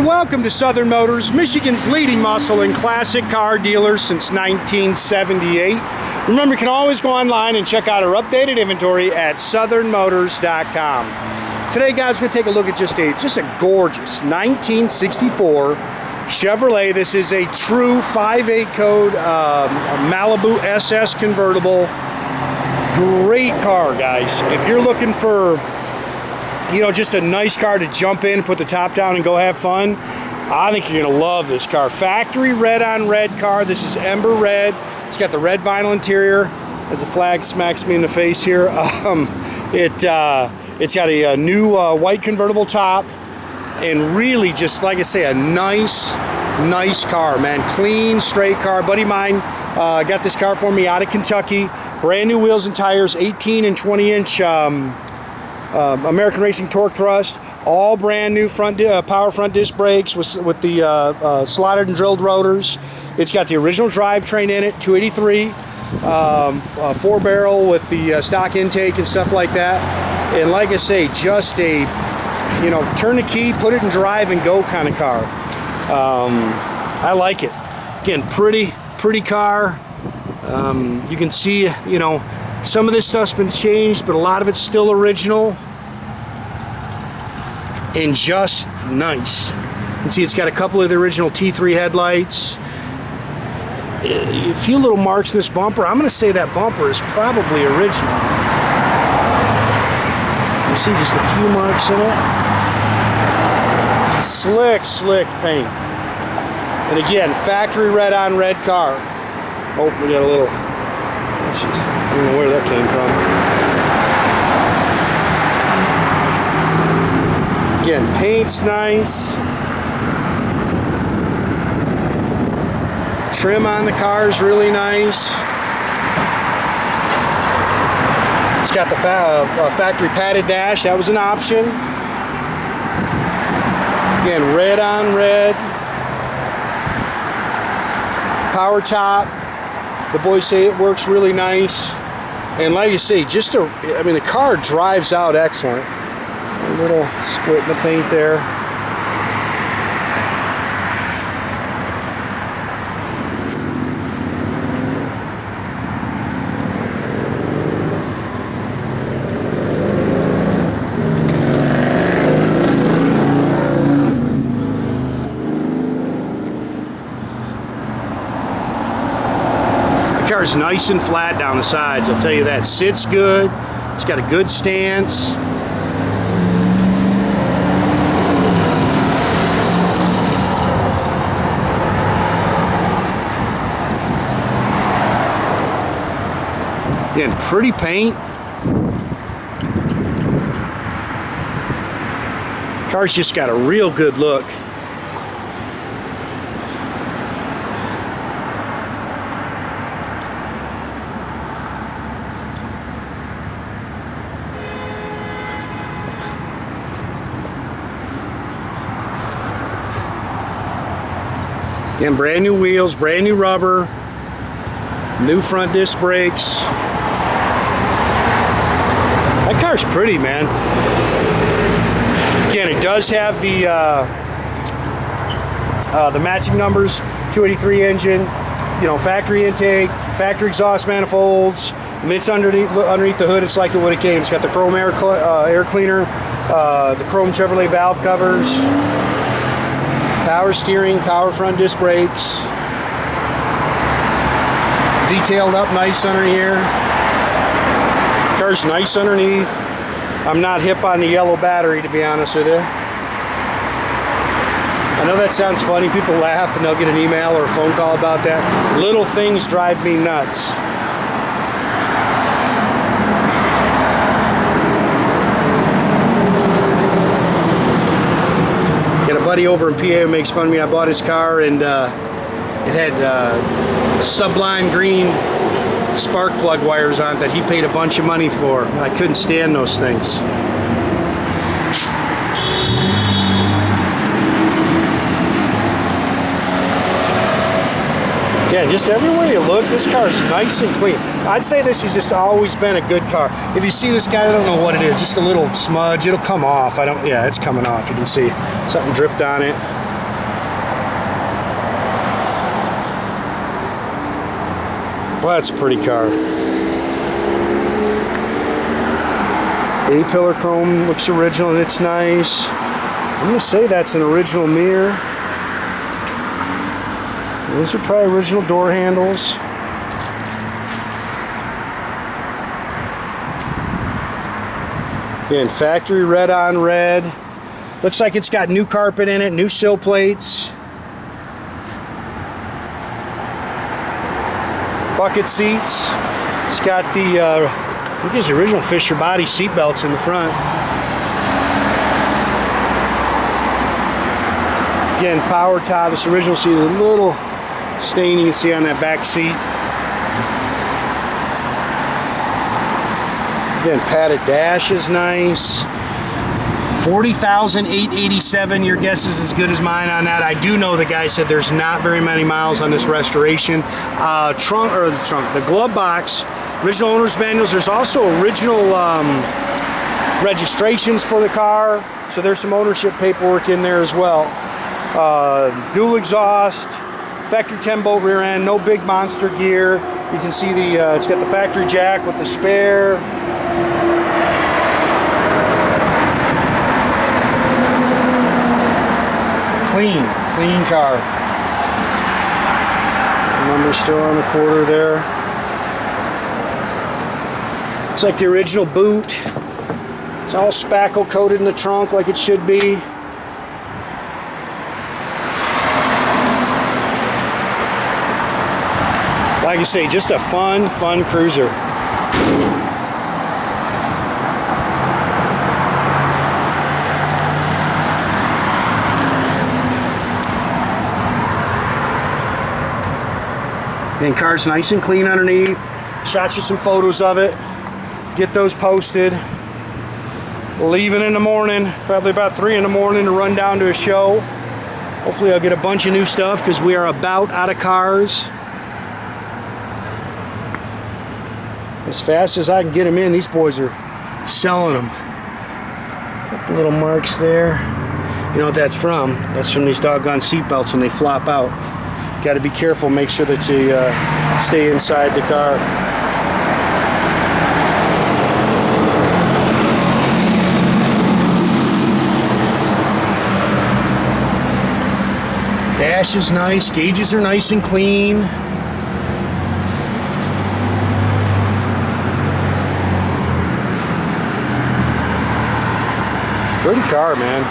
welcome to Southern Motors, Michigan's leading muscle and classic car dealer since 1978. Remember, you can always go online and check out our updated inventory at southernmotors.com. Today, guys, we're going to take a look at just a gorgeous 1964 Chevrolet. This is a true 5.8 code Malibu SS convertible. Great car, guys. If you're looking for, you know, just a nice car to jump in, put the top down and go have fun, I think you're gonna love this car. Factory red on red car. This is Ember red. It's got the red vinyl interior. As the flag smacks me in the face here, it's got a new white convertible top, and really, just like I say, a nice car, man. Clean, straight car. Buddy of mine got this car for me out of Kentucky. Brand new wheels and tires, 18 and 20 inch American Racing torque thrust, all brand new power front disc brakes with the slotted and drilled rotors. It's got the original drivetrain in it, 283, 4-barrel with the stock intake and stuff like that. And like I say, just a, you know, turn the key, put it in drive and go kind of car. I like it. Again, pretty car. You can see, you know, some of this stuff's been changed, but a lot of it's still original and just nice. You can see it's got a couple of the original T3 headlights. A few little marks in this bumper. I'm going to say that bumper is probably original. You see just a few marks in it. Slick paint. And again, factory red on red car. Oh, we got a little, I don't know where that came from. Again, paint's nice. Trim on the car is really nice. It's got the factory padded dash. That was an option. Again, red on red. Power top. The boys say it works really nice. And like you say, I mean, the car drives out excellent. A little split in the paint there. The car's nice and flat down the sides, I'll tell you that. Sits good. It's got a good stance. Again, pretty paint. Car's just got a real good look. Again, brand new wheels, brand new rubber, new front disc brakes. That car's pretty, man. Again, it does have the matching numbers, 283 engine, you know, factory intake, factory exhaust manifolds. I mean, it's underneath the hood. It's like it would have came. It's got the chrome air cleaner, the chrome Chevrolet valve covers, power steering, power front disc brakes, detailed up nice under here. Car's nice underneath. I'm not hip on the yellow battery, to be honest with you. I know that sounds funny. People laugh and they'll get an email or a phone call about that. Little things drive me nuts. Got a buddy over in PA who makes fun of me. I bought his car and it had sublime green spark plug wires on it that he paid a bunch of money for. I couldn't stand those things. Yeah, just everywhere you look, this car is nice and clean. I'd say this has just always been a good car. If you see this guy, I don't know what it is, just a little smudge. It'll come off. Yeah, it's coming off. You can see something dripped on it. Well, that's a pretty car. A-pillar chrome looks original and it's nice. I'm gonna say that's an original mirror. Those are probably original door handles. Again, factory red on red. Looks like it's got new carpet in it, new sill plates. Bucket seats. It's got the, I think it's the original Fisher body seat belts in the front. Again, power top. This original seat is a little stain you can see on that back seat. Again, padded dash is nice. 40,887. Your guess is as good as mine on that. I do know the guy said there's not very many miles on this restoration. The glove box, original owner's manuals. There's also original registrations for the car. So there's some ownership paperwork in there as well. Dual exhaust, factory 10 bolt rear end, no big monster gear. You can see the it's got the factory jack with the spare. Clean car. Number still on the quarter there. It's like the original boot. It's all spackle coated in the trunk like it should be. Like I say, just a fun cruiser. And car's nice and clean underneath. Shot you some photos of it. Get those posted. Leaving in the morning, probably about 3 in the morning to run down to a show. Hopefully I'll get a bunch of new stuff because we are about out of cars. As fast as I can get them in, these boys are selling them. A couple little marks there. You know what that's from? That's from these doggone seat belts when they flop out. Got to be careful, make sure that you stay inside the car. Dash is nice, gauges are nice and clean. Pretty car, man.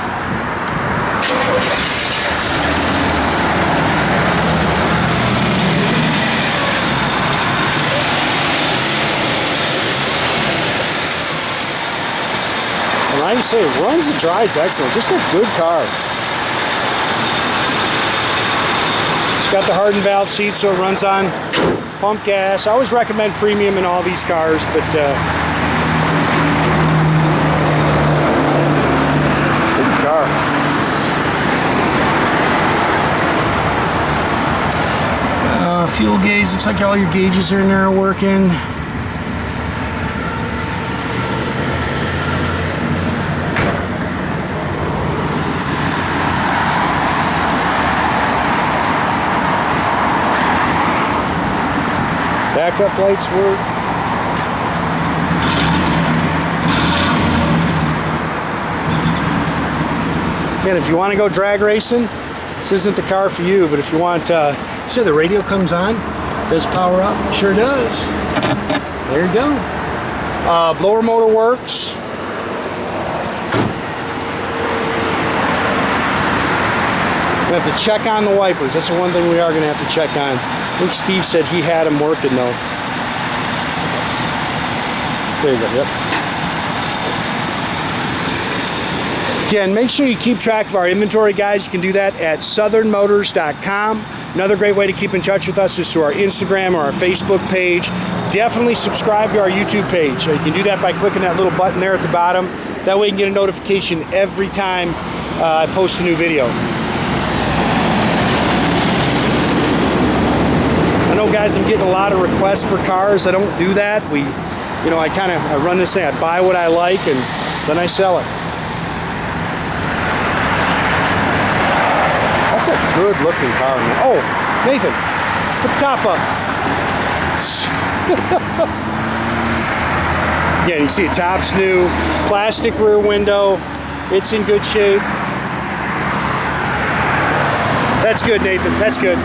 And like I say, it runs and drives excellent. Just a good car. It's got the hardened valve seat, so it runs on pump gas. I always recommend premium in all these cars, but good car. Fuel gauge, looks like all your gauges are in there working. Backup lights work. And if you want to go drag racing, this isn't the car for you, but if you want, so the radio comes on, does power up, sure does. There you go. Blower motor works. We have to check on the wipers. That's the one thing we are going to have to check on. I think Steve said he had them working though. There you go, yep. Again, make sure you keep track of our inventory, guys. You can do that at southernmotors.com. Another great way to keep in touch with us is through our Instagram or our Facebook page. Definitely subscribe to our YouTube page. You can do that by clicking that little button there at the bottom. That way you can get a notification every time I post a new video. I know, guys, I'm getting a lot of requests for cars. I don't do that. I run this thing. I buy what I like and then I sell it. That's a good looking car. Oh, Nathan, put the top up. Yeah, you can see it, top's new, plastic rear window. It's in good shape. That's good, Nathan. That's good.